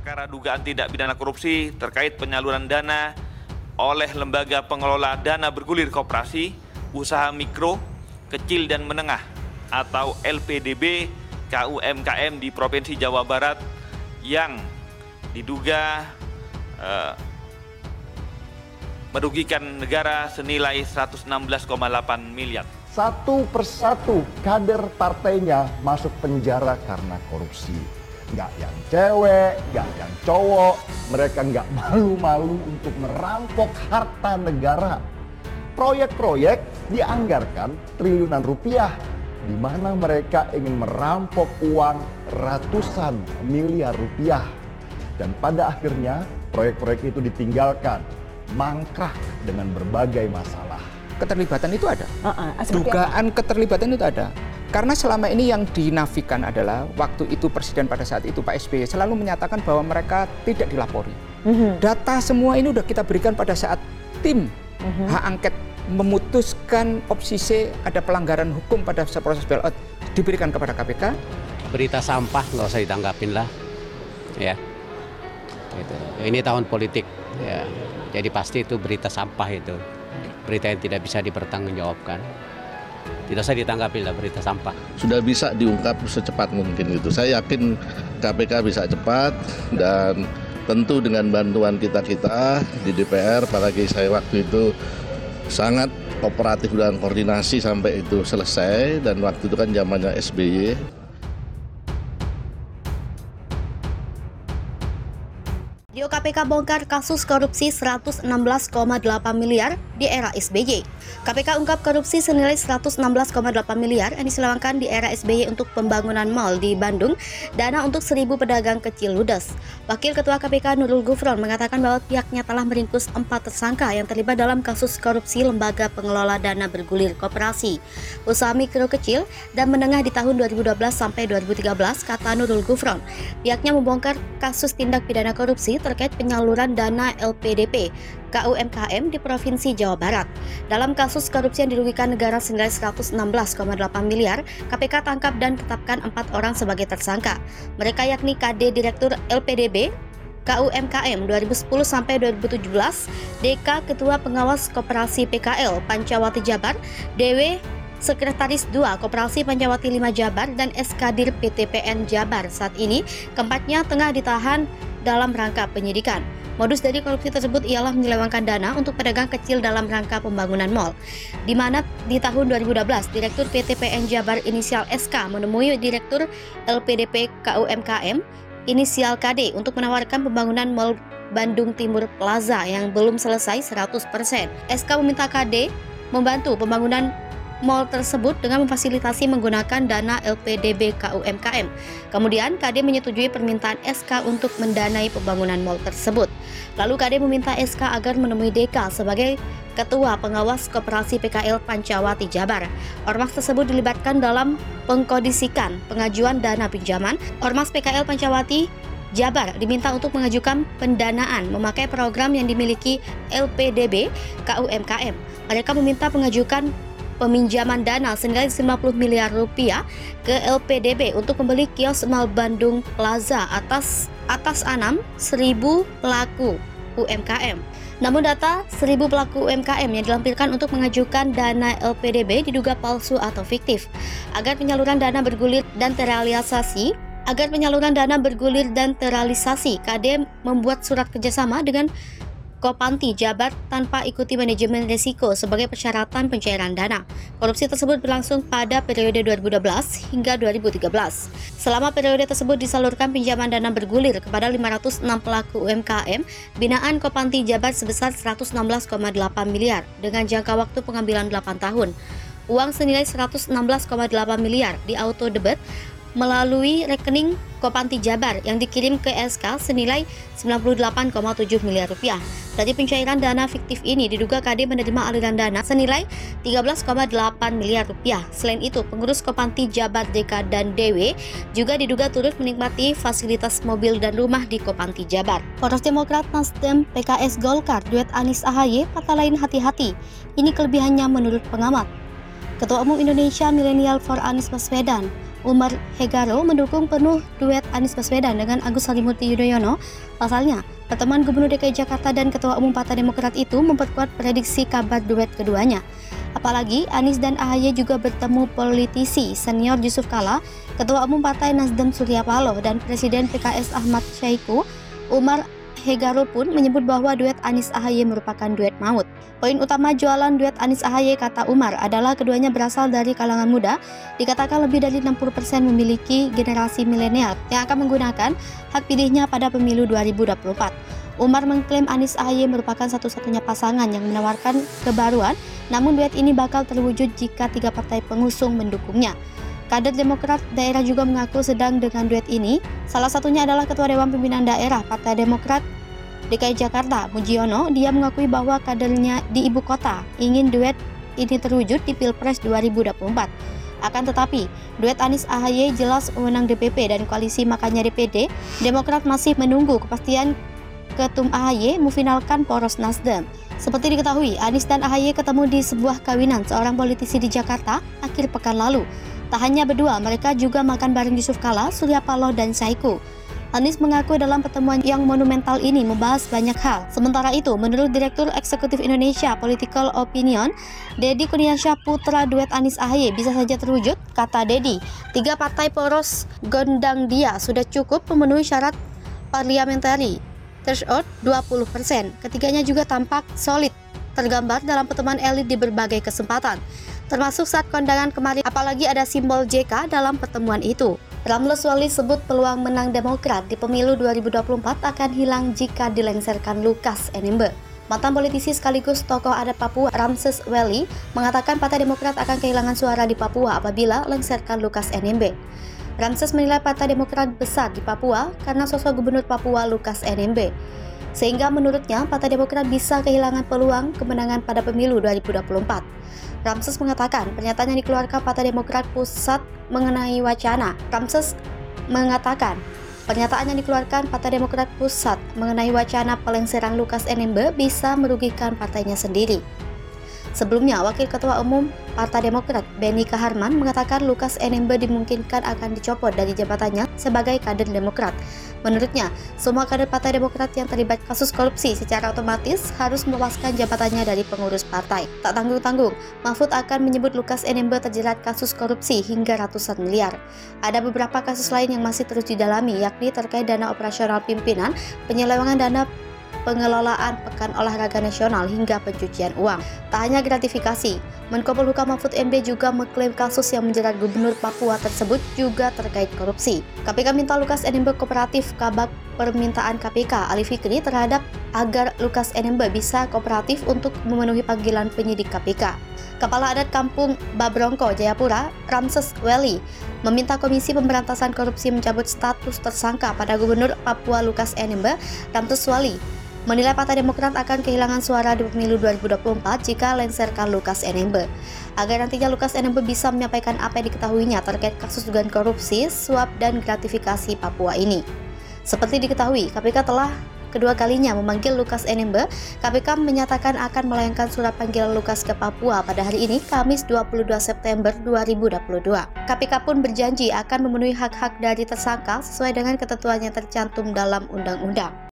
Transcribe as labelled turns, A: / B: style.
A: perkara dugaan tindak pidana korupsi terkait penyaluran dana oleh Lembaga Pengelola Dana Bergulir Koperasi, Usaha Mikro, Kecil dan Menengah atau LPDB KUMKM di Provinsi Jawa Barat yang diduga merugikan negara senilai 116,8 miliar.
B: Satu persatu kader partainya masuk penjara karena korupsi. Nggak yang cewek, nggak yang cowok, mereka nggak malu-malu untuk merampok harta negara. Proyek-proyek dianggarkan triliunan rupiah, di mana mereka ingin merampok uang ratusan miliar rupiah. Dan pada akhirnya proyek-proyek itu ditinggalkan, mangkrak dengan berbagai masalah.
C: Keterlibatan itu ada, dugaan keterlibatan itu ada. Karena selama ini yang dinafikan adalah waktu itu Presiden pada saat itu Pak SBY selalu menyatakan bahwa mereka tidak dilapori. Data semua ini sudah kita berikan pada saat tim hak angket memutuskan opsi C ada pelanggaran hukum pada proses bailout diberikan kepada KPK.
D: Berita sampah nggak usah ditanggapin lah, ya. Gitu. Ini tahun politik, ya. Jadi pasti itu berita sampah itu. Berita yang tidak bisa dipertanggungjawabkan. Tidak usah ditanggapi lah berita sampah.
E: Sudah bisa diungkap secepat mungkin gitu. Saya yakin KPK bisa cepat dan tentu dengan bantuan kita-kita di DPR, apalagi saya waktu itu sangat kooperatif dan koordinasi sampai itu selesai dan waktu itu kan zamannya SBY.
F: Video KPK bongkar kasus korupsi 116,8 miliar di era SBY. KPK ungkap korupsi senilai 116,8 miliar yang diselewengkan di era SBY untuk pembangunan mal di Bandung, dana untuk 1.000 pedagang kecil ludes. Wakil Ketua KPK Nurul Gufron mengatakan bahwa pihaknya telah meringkus 4 tersangka yang terlibat dalam kasus korupsi Lembaga Pengelola Dana Bergulir Koperasi, Usaha Mikro Kecil dan Menengah di tahun 2012 sampai 2013, kata Nurul Gufron. Pihaknya membongkar kasus tindak pidana korupsi terkait penyaluran dana LPDP KUMKM di Provinsi Jawa Barat. Dalam kasus korupsi yang dirugikan negara senilai 116,8 miliar, KPK tangkap dan tetapkan 4 orang sebagai tersangka. Mereka yakni KD Direktur LPDB KUMKM 2010 sampai 2017, DK Ketua Pengawas Koperasi PKL Pancawati Jabar, DW Sekretaris 2 Koperasi Pancawati 5 Jabar, dan SKdir PTPN Jabar. Saat ini keempatnya tengah ditahan dalam rangka penyidikan. Modus dari korupsi tersebut ialah menyelewengkan dana untuk pedagang kecil dalam rangka pembangunan mal, di mana di tahun 2012 Direktur PTPN Jabar inisial SK menemui Direktur LPDP KUMKM inisial KD untuk menawarkan pembangunan mal Bandung Timur Plaza yang belum selesai 100%. SK meminta KD membantu pembangunan mal tersebut dengan memfasilitasi menggunakan dana LPDB KUMKM. Kemudian KD menyetujui permintaan SK untuk mendanai pembangunan mal tersebut. Lalu KD meminta SK agar menemui DK sebagai Ketua Pengawas Koperasi PKL Pancawati Jabar. Ormas tersebut dilibatkan dalam pengkondisikan pengajuan dana pinjaman. Ormas PKL Pancawati Jabar diminta untuk mengajukan pendanaan memakai program yang dimiliki LPDB KUMKM. Mereka meminta mengajukan peminjaman dana senilai 50 miliar rupiah ke LPDB untuk membeli kios Mal Bandung Plaza atas anam 1.000 pelaku UMKM. Namun data 1.000 pelaku UMKM yang dilampirkan untuk mengajukan dana LPDB diduga palsu atau fiktif. Agar penyaluran dana bergulir dan terrealisasi, KD membuat surat kerjasama dengan Kopanti Jabar tanpa ikuti manajemen risiko sebagai persyaratan pencairan dana. Korupsi tersebut berlangsung pada periode 2012 hingga 2013. Selama periode tersebut disalurkan pinjaman dana bergulir kepada 506 pelaku UMKM binaan Kopanti Jabar sebesar 116,8 miliar dengan jangka waktu pengambilan 8 tahun. Uang senilai 116,8 miliar di auto debit melalui rekening Kopanti Jabar yang dikirim ke SK senilai 98,7 miliar rupiah. Dari pencairan dana fiktif ini diduga KD menerima aliran dana senilai 13,8 miliar rupiah. Selain itu, pengurus Kopanti Jabar DK dan DW juga diduga turut menikmati fasilitas mobil dan rumah di Kopanti Jabar. Poros Demokrat, Nasdem, PKS, Golkar, duet Anies AHY, kata lain hati-hati. Ini kelebihannya menurut pengamat. Ketua Umum Indonesia Milenial for Anies Baswedan Umar Hegaro mendukung penuh duet Anies Baswedan dengan Agus Harimurti Yudhoyono. Pasalnya, pertemuan Gubernur DKI Jakarta dan Ketua Umum Partai Demokrat itu memperkuat prediksi kabar duet keduanya. Apalagi Anies dan AHY juga bertemu politisi senior Yusuf Kala, Ketua Umum Partai Nasdem Surya Paloh, dan Presiden PKS Ahmad Syahiku. Umar Hegaro pun menyebut bahwa duet Anies AHY merupakan duet maut. Poin utama jualan duet Anies AHY, kata Umar, adalah keduanya berasal dari kalangan muda. Dikatakan lebih dari 60% memiliki generasi milenial yang akan menggunakan hak pilihnya pada pemilu 2024. Umar mengklaim Anies AHY merupakan satu-satunya pasangan yang menawarkan kebaruan, namun duet ini bakal terwujud jika 3 partai pengusung mendukungnya. Kader Demokrat daerah juga mengaku sedang dengan duet ini. Salah satunya adalah Ketua Dewan Pimpinan Daerah Partai Demokrat DKI Jakarta, Mujiono. Dia mengakui bahwa kadernya di ibu kota ingin duet ini terwujud di Pilpres 2024. Akan tetapi, duet Anies AHY jelas memenang DPP dan koalisi, makanya DPD Demokrat masih menunggu kepastian Ketum AHY memfinalkan poros Nasdem. Seperti diketahui, Anies dan AHY ketemu di sebuah kawinan seorang politisi di Jakarta akhir pekan lalu. Tak hanya berdua, mereka juga makan bareng Yusuf Kala, Surya Paloh, dan Syahiku. Anies mengaku dalam pertemuan yang monumental ini membahas banyak hal. Sementara itu, menurut Direktur Eksekutif Indonesia Political Opinion, Deddy Kurniasyah, putra duet Anies AHY bisa saja terwujud. Kata Deddy, 3 partai poros gondang dia sudah cukup memenuhi syarat parliamentary threshold 20%. Ketiganya juga tampak solid, tergambar dalam pertemuan elit di berbagai kesempatan, termasuk saat kondangan kemarin, apalagi ada simbol JK dalam pertemuan itu. Ramles Wali sebut peluang menang Demokrat di pemilu 2024 akan hilang jika dilengsarkan Lukas NMB. Mantan politisi sekaligus tokoh adat Papua, Ramses Wali, mengatakan Partai Demokrat akan kehilangan suara di Papua apabila lengsarkan Lukas NMB. Ramses menilai Partai Demokrat besar di Papua karena sosok Gubernur Papua Lukas NMB. Sehingga menurutnya Partai Demokrat bisa kehilangan peluang kemenangan pada pemilu 2024. Ramses mengatakan pernyataan yang dikeluarkan Partai Demokrat Pusat mengenai wacana. Ramses mengatakan pernyataan yang dikeluarkan Partai Demokrat Pusat mengenai wacana pelengseran Lukas NMB bisa merugikan partainya sendiri. Sebelumnya, Wakil Ketua Umum Partai Demokrat Benny Kaharman mengatakan Lukas NMB dimungkinkan akan dicopot dari jabatannya sebagai kader Demokrat. Menurutnya, semua kader Partai Demokrat yang terlibat kasus korupsi secara otomatis harus melepaskan jabatannya dari pengurus partai. Tak tanggung-tanggung, Mahfud akan menyebut Lukas NMB terjerat kasus korupsi hingga ratusan miliar. Ada beberapa kasus lain yang masih terus didalami, yakni terkait dana operasional pimpinan, penyelewengan dana pengelolaan Pekan Olahraga Nasional hingga pencucian uang. Tak hanya gratifikasi, Menko Polhukam Mahfud MD juga mengklaim kasus yang menjerat Gubernur Papua tersebut juga terkait korupsi. KPK minta Lukas NMB kooperatif. Kabak permintaan KPK Ali Fikri terhadap agar Lukas NMB bisa kooperatif untuk memenuhi panggilan penyidik KPK. Kepala Adat Kampung Babrongko, Jayapura, Ramses Wali, meminta Komisi Pemberantasan Korupsi mencabut status tersangka pada Gubernur Papua Lukas NMB. Ramses Wali menilai Partai Demokrat akan kehilangan suara di pemilu 2024 jika lengserkan Lukas NMB. Agar nantinya Lukas NMB bisa menyampaikan apa yang diketahuinya terkait kasus dugaan korupsi, suap, dan gratifikasi Papua ini. Seperti diketahui, KPK telah kedua kalinya memanggil Lukas NMB. KPK menyatakan akan melayangkan surat panggilan Lukas ke Papua pada hari ini, Kamis 22 September 2022. KPK pun berjanji akan memenuhi hak-hak dari tersangka sesuai dengan ketentuan yang tercantum dalam undang-undang.